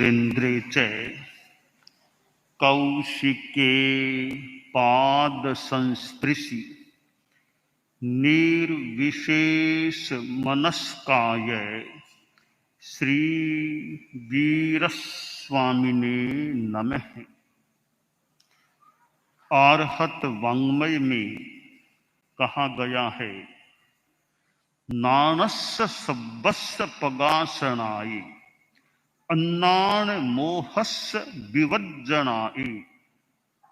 सुरेन्द्रे च कौशिके पाद संस्पृशि निर्विशेष मनस्काय श्री वीरस्वामिने नमः। आर्हत वाङ्मय में कहा गया है, नानस्य सब्बस्य पगासनाय अन्नान मोहस्य विवज्जनाय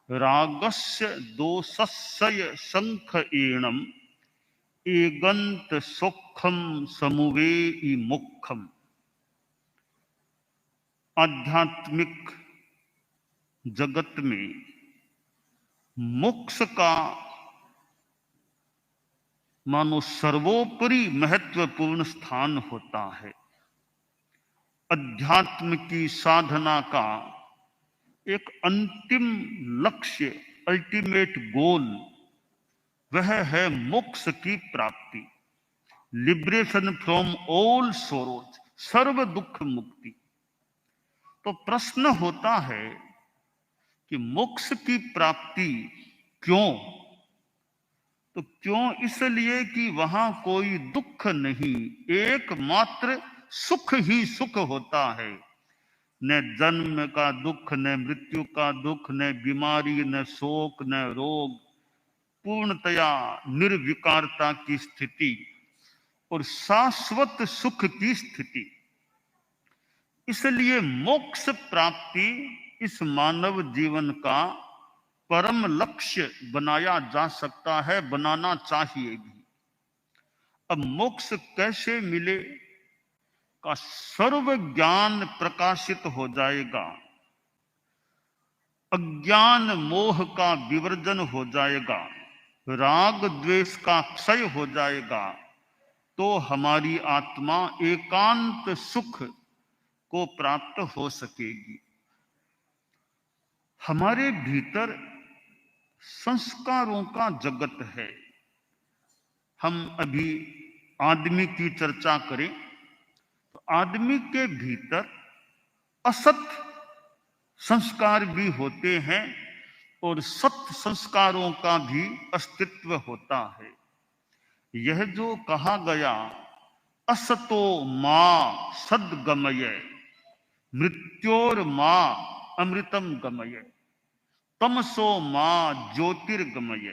रागस्य दोषस्य शंख एणम एगंत सुखम समुवेई मुखम। आध्यात्मिक जगत में मोक्ष का मानो सर्वोपरि महत्वपूर्ण स्थान होता है। अध्यात्म की साधना का एक अंतिम लक्ष्य, अल्टीमेट गोल, वह है मोक्ष की प्राप्ति, लिबरेशन फ्रॉम ऑल सोरोज, सर्व दुख मुक्ति। तो प्रश्न होता है कि मोक्ष की प्राप्ति क्यों? तो क्यों इसलिए कि वहां कोई दुख नहीं, एकमात्र सुख ही सुख होता है। न जन्म का दुख, न मृत्यु का दुख, न बीमारी, न शोक, न रोग, पूर्णतया निर्विकारता की स्थिति और शाश्वत सुख की स्थिति। इसलिए मोक्ष प्राप्ति इस मानव जीवन का परम लक्ष्य बनाया जा सकता है, बनाना चाहिए भी। अब मोक्ष कैसे मिले? का सर्व ज्ञान प्रकाशित हो जाएगा, अज्ञान मोह का विवर्जन हो जाएगा, राग द्वेष का क्षय हो जाएगा, तो हमारी आत्मा एकांत सुख को प्राप्त हो सकेगी। हमारे भीतर संस्कारों का जगत है। हम अभी आदमी की चर्चा करें तो आदमी के भीतर असत संस्कार भी होते हैं और सत संस्कारों का भी अस्तित्व होता है। यह जो कहा गया, असतो मां सद्गमय मृत्योर मां अमृतम गमय तमसो मां ज्योतिर्गमय,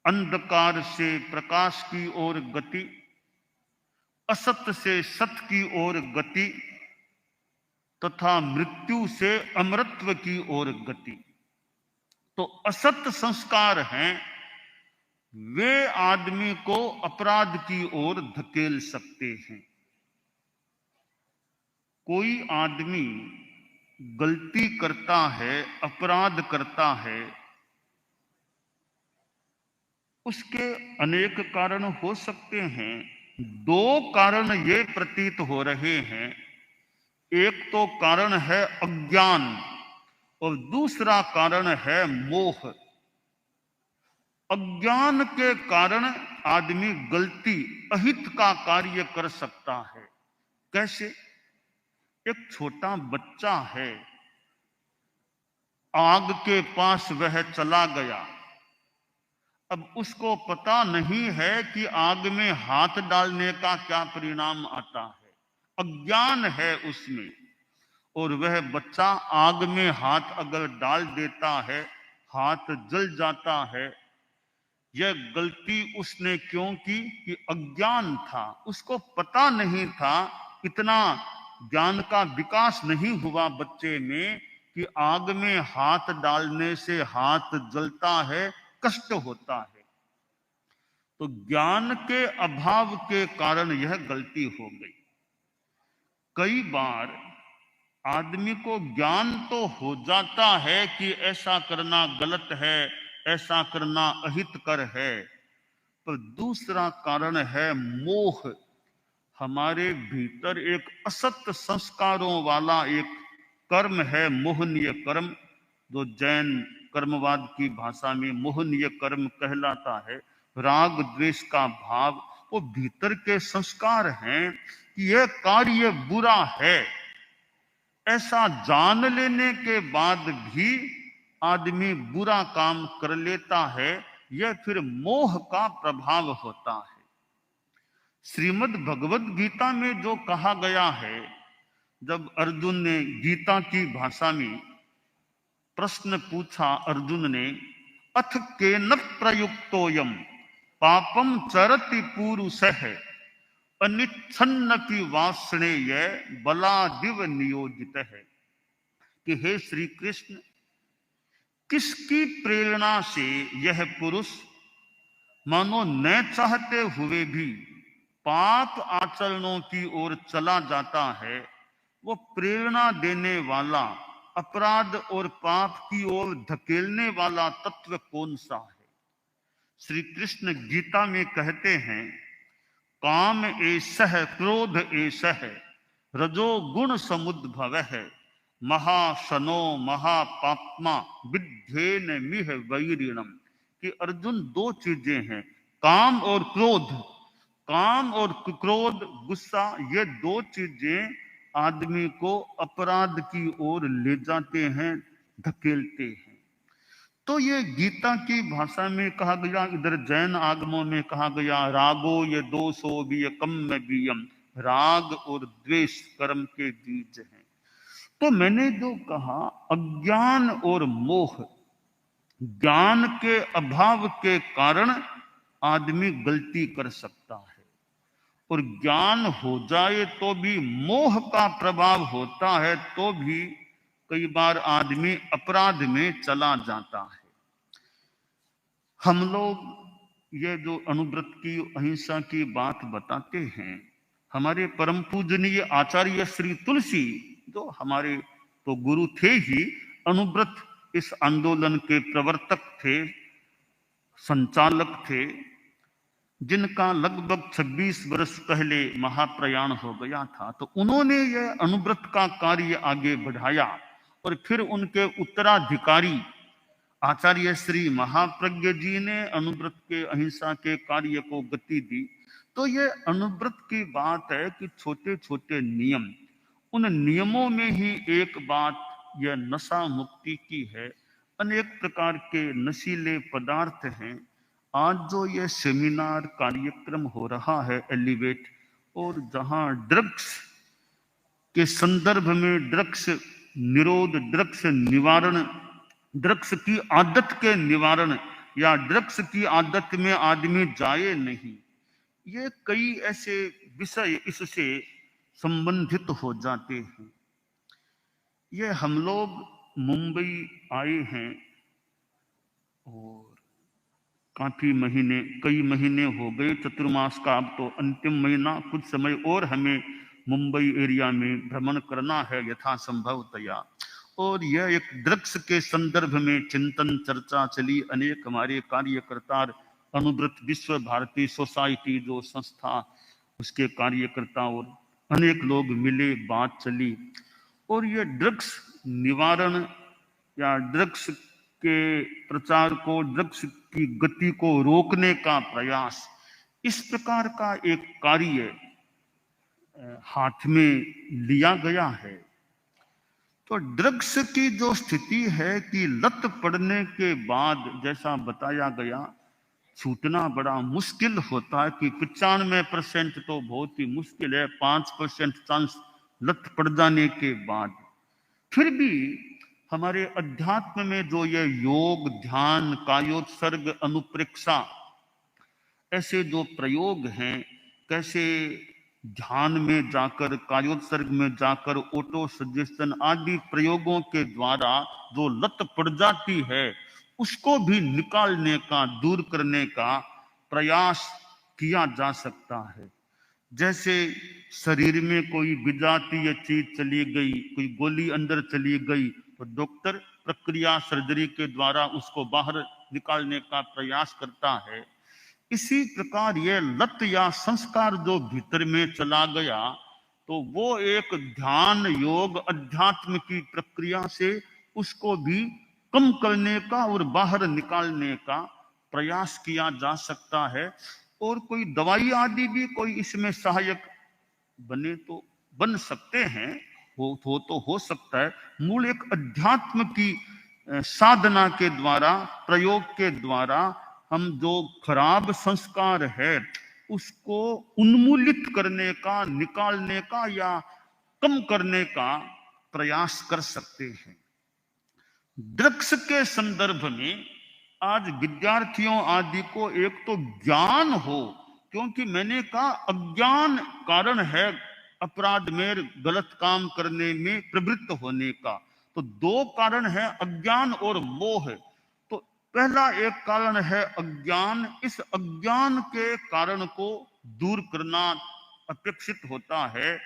अंधकार से प्रकाश की ओर गति, असत से सत की ओर गति तथा मृत्यु से अमरत्व की ओर गति। तो असत संस्कार हैं, वे आदमी को अपराध की ओर धकेल सकते हैं। कोई आदमी गलती करता है, अपराध करता है, उसके अनेक कारण हो सकते हैं। दो कारण ये प्रतीत हो रहे हैं, एक तो कारण है अज्ञान और दूसरा कारण है मोह। अज्ञान के कारण आदमी गलती, अहित का कार्य कर सकता है। कैसे? एक छोटा बच्चा है, आग के पास वह चला गया। अब उसको पता नहीं है कि आग में हाथ डालने का क्या परिणाम आता है, अज्ञान है उसमें, और वह बच्चा आग में हाथ अगर डाल देता है, हाथ जल जाता है। यह गलती उसने क्यों की? कि अज्ञान था, उसको पता नहीं था, इतना ज्ञान का विकास नहीं हुआ बच्चे में कि आग में हाथ डालने से हाथ जलता है, कष्ट होता है। तो ज्ञान के अभाव के कारण यह गलती हो गई। कई बार आदमी को ज्ञान तो हो जाता है कि ऐसा करना गलत है, ऐसा करना अहितकर है, पर दूसरा कारण है मोह। हमारे भीतर एक असत संस्कारों वाला एक कर्म है, मोहनीय कर्म, जो जैन कर्मवाद की भाषा में मोहनीय कर्म कहलाता है। राग द्वेष का भाव, वो भीतर के संस्कार हैं कि यह कार्य बुरा है, ऐसा जान लेने के बाद भी आदमी बुरा काम कर लेता है, यह फिर मोह का प्रभाव होता है। श्रीमद् भगवद गीता में जो कहा गया है, जब अर्जुन ने गीता की भाषा में प्रश्न पूछा, अर्जुन ने, अथ केन प्रयुक्तोयम पापम चरति पुरुषः अनिच्छन्नपि वासनेय बलादिव नियोजित है, कि हे श्री कृष्ण, किसकी प्रेरणा से यह पुरुष मानो न चाहते हुए भी पाप आचरणों की ओर चला जाता है। वो प्रेरणा देने वाला, अपराध और पाप की ओर धकेलने वाला तत्व कौन सा है? श्री कृष्ण गीता में कहते हैं, काम एषः क्रोध एषः रजोगुण समुद्भवः महाशनो महापाप्मा विद्धेन मिह वैरिणम, कि अर्जुन दो चीजें हैं, काम और क्रोध। काम और क्रोध, गुस्सा, ये दो चीजें आदमी को अपराध की ओर ले जाते हैं, धकेलते हैं। तो ये गीता की भाषा में कहा गया, इधर जैन आगमों में कहा गया, रागो ये दोषो वियकम बीयम, राग और द्वेष कर्म के बीज हैं। तो मैंने जो कहा, अज्ञान और मोह, ज्ञान के अभाव के कारण आदमी गलती कर सकता है, और ज्ञान हो जाए तो भी मोह का प्रभाव होता है, तो भी कई बार आदमी अपराध में चला जाता है। हम लोग ये जो अनुव्रत की, अहिंसा की बात बताते हैं, हमारे परम पूजनीय आचार्य श्री तुलसी, जो हमारे तो गुरु थे ही, अनुव्रत इस आंदोलन के प्रवर्तक थे, संचालक थे, जिनका लगभग 26 वर्ष पहले महाप्रयाण हो गया था। तो उन्होंने यह अनुव्रत का कार्य आगे बढ़ाया, और फिर उनके उत्तराधिकारी आचार्य श्री महाप्रज्ञ जी ने अनुव्रत के, अहिंसा के कार्य को गति दी। तो यह अनुव्रत की बात है कि छोटे छोटे नियम, उन नियमों में ही एक बात यह नशा मुक्ति की है। अनेक प्रकार के नशीले पदार्थ हैं। आज जो यह सेमिनार कार्यक्रम हो रहा है एलिवेट, और जहां ड्रग्स के संदर्भ में ड्रग्स निरोध, ड्रग्स निवारण, ड्रग्स की आदत के निवारण, या ड्रग्स की आदत में आदमी जाए नहीं, ये कई ऐसे विषय इससे संबंधित हो जाते हैं। ये हम लोग मुंबई आए हैं और काफी महीने, कई महीने हो गए, चतुर्मास का अब तो अंतिम महीना, कुछ समय और हमें मुंबई एरिया में भ्रमण करना है यथासंभवतया। और यह एक ड्रग्स के संदर्भ में चिंतन चर्चा चली। अनेक हमारे कार्यकर्ता, अनुव्रत विश्व भारती सोसाइटी जो संस्था, उसके कार्यकर्ता और अनेक लोग मिले, बात चली। और ये ड्रग्स निवारण या ड्रग्स के प्रचार को, ड्रग्स की गति को रोकने का प्रयास, इस प्रकार का एक कार्य हाथ में लिया गया है। तो ड्रग्स की जो स्थिति है कि लत पड़ने के बाद, जैसा बताया गया, छूटना बड़ा मुश्किल होता है, कि 95% तो बहुत ही मुश्किल है, 5% चांस लत पड़ जाने के बाद। फिर भी हमारे अध्यात्म में जो ये योग, ध्यान, कायोत्सर्ग, अनुप्रेक्षा, ऐसे जो प्रयोग हैं, कैसे ध्यान में जाकर, कायोत्सर्ग में जाकर, ऑटो सजेशन आदि प्रयोगों के द्वारा जो लत पड़ जाती है, उसको भी निकालने का, दूर करने का प्रयास किया जा सकता है। जैसे शरीर में कोई विजातीय चीज चली गई, कोई गोली अंदर चली गई, तो डॉक्टर प्रक्रिया, सर्जरी के द्वारा उसको बाहर निकालने का प्रयास करता है। इसी प्रकार ये लत या संस्कार जो भीतर में चला गया, तो वो एक ध्यान, योग, अध्यात्म की प्रक्रिया से उसको भी कम करने का और बाहर निकालने का प्रयास किया जा सकता है। और कोई दवाई आदि भी कोई इसमें सहायक बने तो बन सकते हैं, हो सकता है, मूल एक अध्यात्म की साधना के द्वारा, प्रयोग के द्वारा हम जो खराब संस्कार है उसको उन्मूलित करने का, निकालने का या कम करने का प्रयास कर सकते हैं। ड्रग्स के संदर्भ में आज विद्यार्थियों आदि को एक तो ज्ञान हो, क्योंकि मैंने कहा अज्ञान कारण है अपराध में, गलत काम करने में प्रवृत्त होने का। तो दो कारण है, अज्ञान और मोह। तो पहला एक कारण है अज्ञान। इस अज्ञान के कारण को दूर करना अपेक्षित होता है,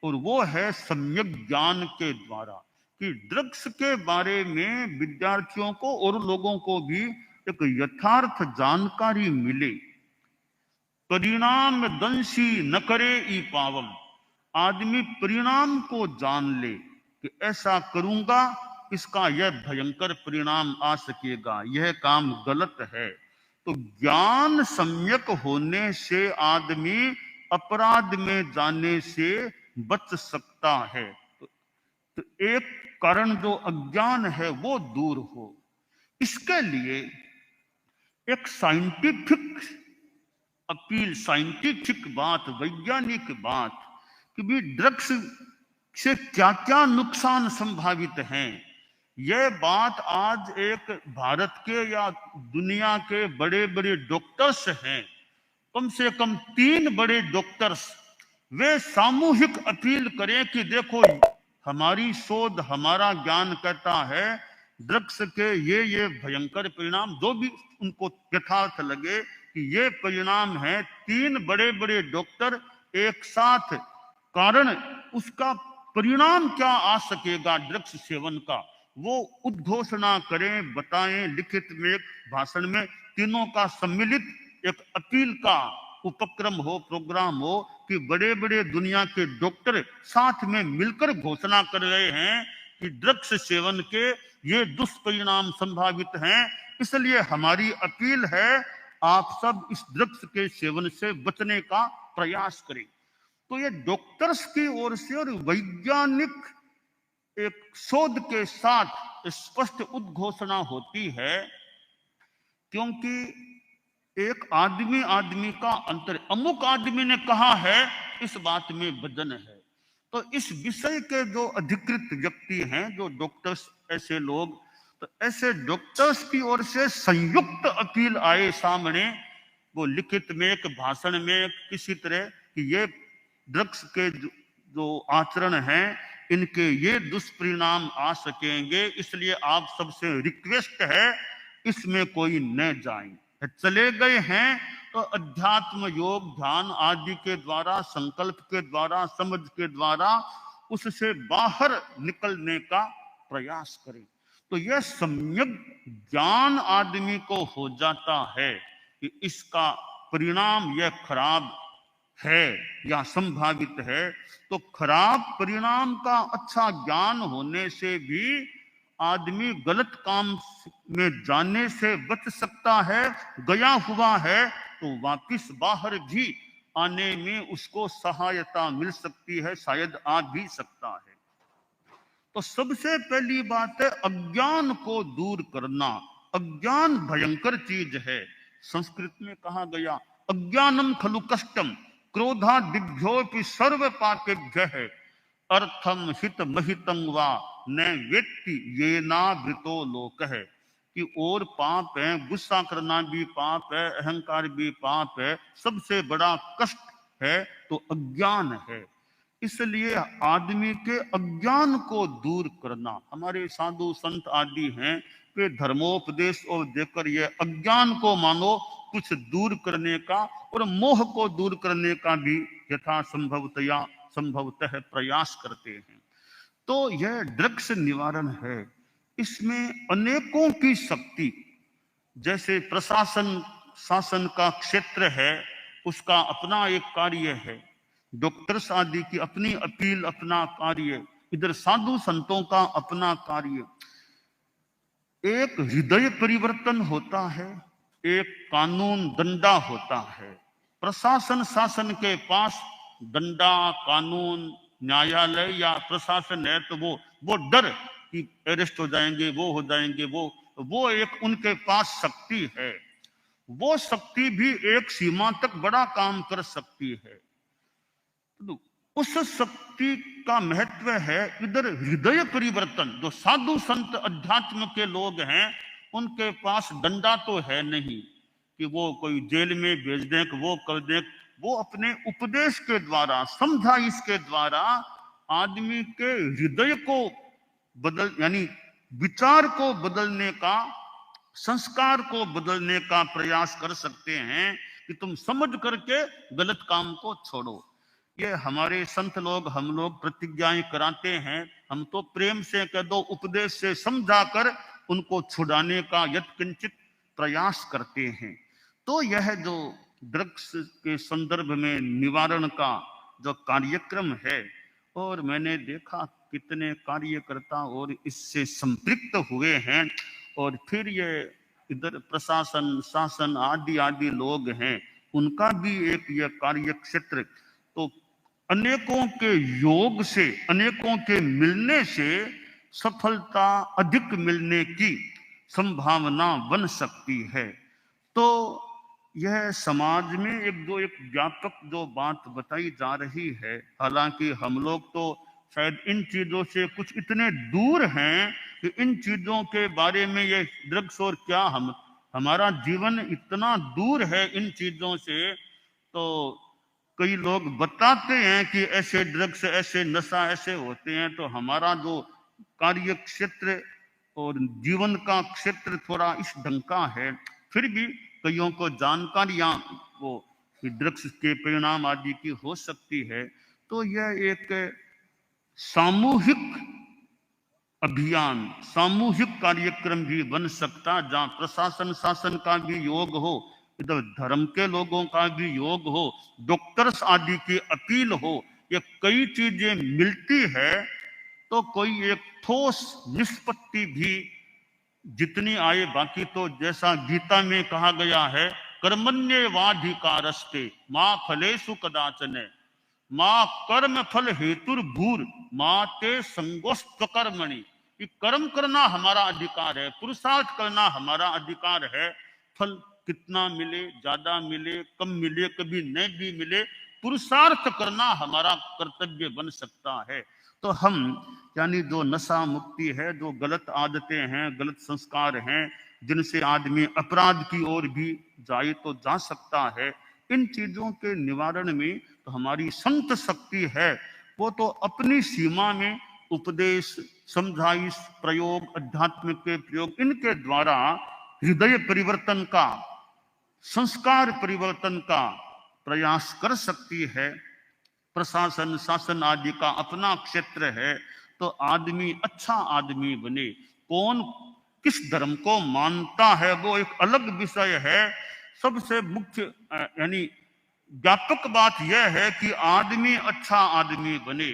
और वो है सम्यक ज्ञान के द्वारा, कि ड्रग्स के बारे में विद्यार्थियों को और लोगों को भी एक यथार्थ जानकारी मिले। परिणाम दंशी न करे ई पावम, आदमी परिणाम को जान ले कि ऐसा करूंगा इसका यह भयंकर परिणाम आ सकेगा, यह काम गलत है। तो ज्ञान सम्यक होने से आदमी अपराध में जाने से बच सकता है। तो एक कारण जो अज्ञान है वो दूर हो, इसके लिए एक साइंटिफिक अपील, साइंटिफिक बात, वैज्ञानिक बात कि भी ड्रग्स से क्या क्या नुकसान संभावित हैं, यह बात आज एक भारत के या दुनिया के बड़े बड़े डॉक्टर्स हैं, कम से कम 3 बड़े डॉक्टर्स, वे सामूहिक अपील करें कि देखो हमारी शोध, हमारा ज्ञान कहता है ड्रग्स के ये भयंकर परिणाम, जो भी उनको यथार्थ लगे कि ये परिणाम है। 3 बड़े बड़े डॉक्टर एक साथ कारण, उसका परिणाम क्या आ सकेगा ड्रग्स सेवन का, वो उद्घोषणा करें, बताएं, लिखित में, भाषण में, तीनों का सम्मिलित एक अपील का उपक्रम हो, प्रोग्राम हो, कि बड़े बड़े दुनिया के डॉक्टर साथ में मिलकर घोषणा कर रहे हैं कि ड्रग्स सेवन के ये दुष्परिणाम संभावित हैं। इसलिए हमारी अपील है आप सब इस ड्रग्स के सेवन से बचने का प्रयास करें। तो ये डॉक्टर्स की ओर से और वैज्ञानिक एक शोध के साथ स्पष्ट उद्घोषणा होती है, क्योंकि एक आदमी का अंतर, अमुक आदमी ने कहा है इस बात में वजन है। तो इस विषय के जो अधिकृत व्यक्ति हैं, जो डॉक्टर्स, ऐसे लोग, तो ऐसे डॉक्टर्स की ओर से संयुक्त अपील आए सामने, वो लिखित में, एक भाषण में, किसी तरह कि ये ड्रग्स के जो आचरण हैं इनके ये दुष्परिणाम आ सकेंगे, इसलिए आप सबसे रिक्वेस्ट है इसमें कोई न जाए। चले गए हैं तो अध्यात्म, योग, ध्यान आदि के द्वारा, संकल्प के द्वारा, समझ के द्वारा उससे बाहर निकलने का प्रयास करें। तो यह सम्यक ज्ञान आदमी को हो जाता है कि इसका परिणाम यह खराब है या संभावित है। तो खराब परिणाम का अच्छा ज्ञान होने से भी आदमी गलत काम में जाने से बच सकता है। गया हुआ है तो वापिस बाहर भी आने में उसको सहायता मिल सकती है, शायद आ भी सकता है। तो सबसे पहली बात है अज्ञान को दूर करना। अज्ञान भयंकर चीज है। संस्कृत में कहा गया अज्ञानम खलु कष्टम क्रोधादिभ्योऽपि सर्व पापेभ्यः अर्थम हित महितं वा न वेत्ति येनावृतो लोकः, कि और पाप है, गुस्सा करना भी पाप है, अहंकार भी पाप है, सबसे बड़ा कष्ट है तो अज्ञान है। इसलिए आदमी के अज्ञान को दूर करना, हमारे साधु संत आदि हैं वे धर्मोपदेश और देकर ये अज्ञान को मानो कुछ दूर करने का और मोह को दूर करने का भी यथा संभवतः प्रयास करते हैं। तो यह ड्रग्स निवारण है। इसमें अनेकों की शक्ति, जैसे प्रशासन, शासन का क्षेत्र है, उसका अपना एक कार्य है, डॉक्टर्स आदि की अपनी अपील, अपना कार्य, इधर साधु संतों का अपना कार्य। एक हृदय परिवर्तन होता है, एक कानून दंडा होता है। प्रशासन, शासन के पास दंडा, कानून, न्यायालय या प्रशासन है तो वो डर कि अरेस्ट हो जाएंगे, वो हो जाएंगे, वो एक उनके पास शक्ति है। वो शक्ति भी एक सीमा तक बड़ा काम कर सकती है। तो उस शक्ति का महत्व है इधर हृदय परिवर्तन। जो साधु संत अध्यात्म के लोग हैं उनके पास डंडा तो है नहीं कि वो कोई जेल में भेज दें, वो कर दें। वो अपने उपदेश के द्वारा, समझाइश के द्वारा आदमी के हृदय को बदल, यानी विचार को बदलने का, संस्कार को बदलने का प्रयास कर सकते हैं कि तुम समझ करके गलत काम को छोड़ो। ये हमारे संत लोग, हम लोग प्रतिज्ञाएं कराते हैं, हम तो प्रेम से कह दो, उपदेश से समझाकर उनको छुड़ाने का यत्किंचित प्रयास करते हैं। तो यह जो ड्रग्स के संदर्भ में निवारण का जो कार्यक्रम है, और मैंने देखा कितने कार्यकर्ता और इससे संपृक्त हुए हैं, और फिर ये इधर प्रशासन, शासन आदि आदि लोग हैं, उनका भी एक ये कार्य क्षेत्र। तो अनेकों के योग से, अनेकों के मिलने से सफलता अधिक मिलने की संभावना बन सकती है। तो यह समाज में एक व्यापक जो बात बताई जा रही है, हालांकि हम लोग तो शायद इन चीजों से कुछ इतने दूर हैं कि इन चीजों के बारे में, ये ड्रग्स और क्या, हमारा जीवन इतना दूर है इन चीजों से। तो कई लोग बताते हैं कि ऐसे ड्रग्स, ऐसे नशा ऐसे होते हैं, तो हमारा जो कार्य क्षेत्र और जीवन का क्षेत्र थोड़ा इस ढंग का है। फिर भी कईयों को जानकारियां वो ड्रग्स के परिणाम आदि की हो सकती है। तो यह एक सामूहिक अभियान, सामूहिक कार्यक्रम भी बन सकता, जहां प्रशासन शासन का भी योग हो, इधर धर्म के लोगों का भी योग हो, डॉक्टर्स आदि की अपील हो। ये कई चीजें मिलती है तो कोई एक ठोस निष्पत्ति भी जितनी आए। बाकी तो जैसा गीता में कहा गया है, कर्मण्येवाधिकारस्ते मां फलेषु कदाचन मां कर्म फल हेतुर्भूर मां ते संगोस्त कर्मणि। कर्म करना हमारा अधिकार है, पुरुषार्थ करना हमारा अधिकार है। फल कितना मिले, ज्यादा मिले, कम मिले, कभी नहीं भी मिले, पुरुषार्थ करना हमारा कर्तव्य बन सकता है। तो हम, यानी जो नशा मुक्ति है, जो गलत आदतें हैं, गलत संस्कार हैं, जिनसे आदमी अपराध की ओर भी जाए तो जा सकता है, इन चीजों के निवारण में तो हमारी संत शक्ति है। वो तो अपनी सीमा में उपदेश, समझाइश, प्रयोग, अध्यात्म के प्रयोग, इनके द्वारा हृदय परिवर्तन का, संस्कार परिवर्तन का प्रयास कर सकती है। प्रशासन शासन आदि का अपना क्षेत्र है, तो आदमी अच्छा आदमी बने। कौन किस धर्म को मानता है वो एक अलग विषय है। सबसे मुख्य यानी व्यापक बात यह है कि आदमी अच्छा आदमी बने।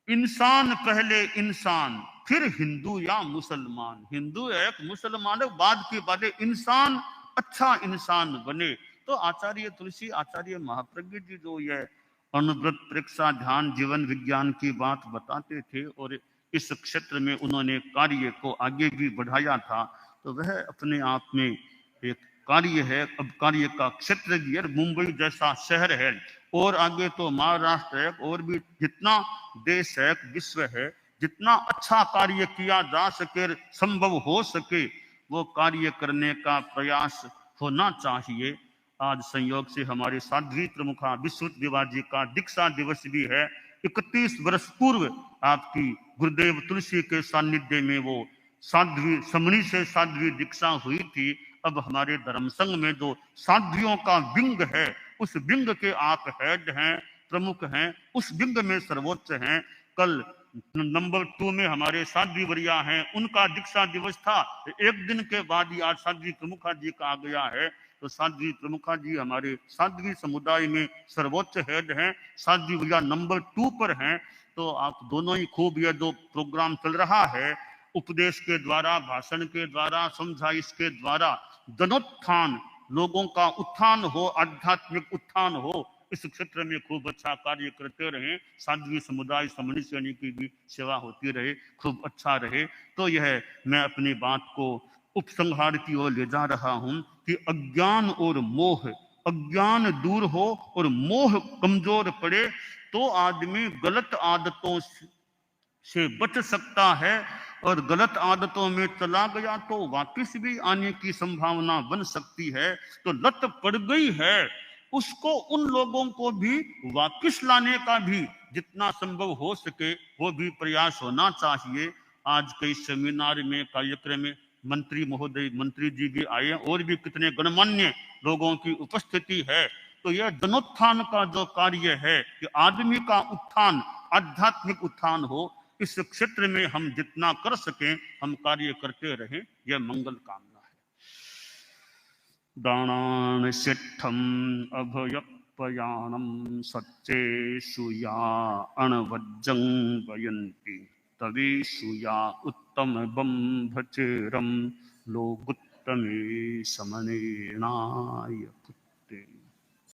इंसान पहले इंसान, फिर हिंदू या मुसलमान। हिंदू एक, मुसलमान एक, बाद की बातें। इंसान अच्छा इंसान बने। तो आचार्य तुलसी, आचार्य महाप्रज्ञ जी जो ये अनुव्रत, प्रेक्षा, ध्यान, जीवन विज्ञान की बात बताते थे, और इस क्षेत्र में उन्होंने कार्य को आगे भी बढ़ाया था, तो वह अपने आप में एक कार्य है। अब कार्य का क्षेत्र भी है, मुंबई जैसा शहर है, और आगे तो महाराष्ट्र है, और भी जितना देश है, विश्व है, जितना अच्छा कार्य किया जा सके, संभव हो सके, वो कार्य करने का प्रयास होना चाहिए। आज संयोग से हमारे साध्वी प्रमुखा विश्रुत विवाह जी का दीक्षा दिवस भी है। 31 वर्ष पूर्व आपकी गुरुदेव तुलसी के सानिध्य में वो साध्वी समणी से साध्वी दीक्षा हुई थी। अब हमारे धर्म संघ में जो साध्वियों का विंग है, उस विंग के आप हेड हैं, प्रमुख हैं, उस विंग में सर्वोच्च हैं। कल नंबर 2 में हमारे साध्वी वरिया हैं, उनका दीक्षा दिवस था। एक दिन के बाद ही आज साध्वी प्रमुखा जी का आ गया है। तो साध्वी प्रमुखा जी हमारे साध्वी समुदाय में सर्वोच्च हेड हैं, साध्वी वरिया नंबर 2 पर हैं। तो आप दोनों ही खूब, यह जो प्रोग्राम चल रहा है, उपदेश के द्वारा, भाषण के द्वारा, समझाइश के द्वारा जनोत्थान, लोगों का उत्थान हो, आध्यात्मिक उत्थान हो, इस क्षेत्र में खूब अच्छा कार्य करते रहें, साध्वी समुदाय समणी श्रेणी की भी सेवा होती रहे, खूब अच्छा रहे। तो यह मैं अपनी बात को उपसंहार की ओर ले जा रहा हूं कि अज्ञान और मोह, अज्ञान दूर हो और मोह कमजोर पड़े तो आदमी गलत आदतों से बच सकता है, और गलत आदतों में चला गया तो वापस भी आने की संभावना बन सकती है। तो लत पड़ गई है उसको, उन लोगों को भी वापस लाने का भी जितना संभव हो सके वो भी प्रयास होना चाहिए। आज के सेमिनार में, कार्यक्रम में मंत्री महोदय, मंत्री जी भी आए, और भी कितने गणमान्य लोगों की उपस्थिति है। तो यह जनोत्थान का जो कार्य है कि आदमी का उत्थान, आध्यात्मिक उत्थान हो, इस क्षेत्र में हम जितना कर सकें हम कार्य करते रहें, यह मंगल कामना है। दानान सिद्धम अभयपयानम सच्चे सुया अणवज्जं वयन्ति तवे सुया उत्तम बंभचेरम लोगुत्तमे समनेनाय पुत्ते।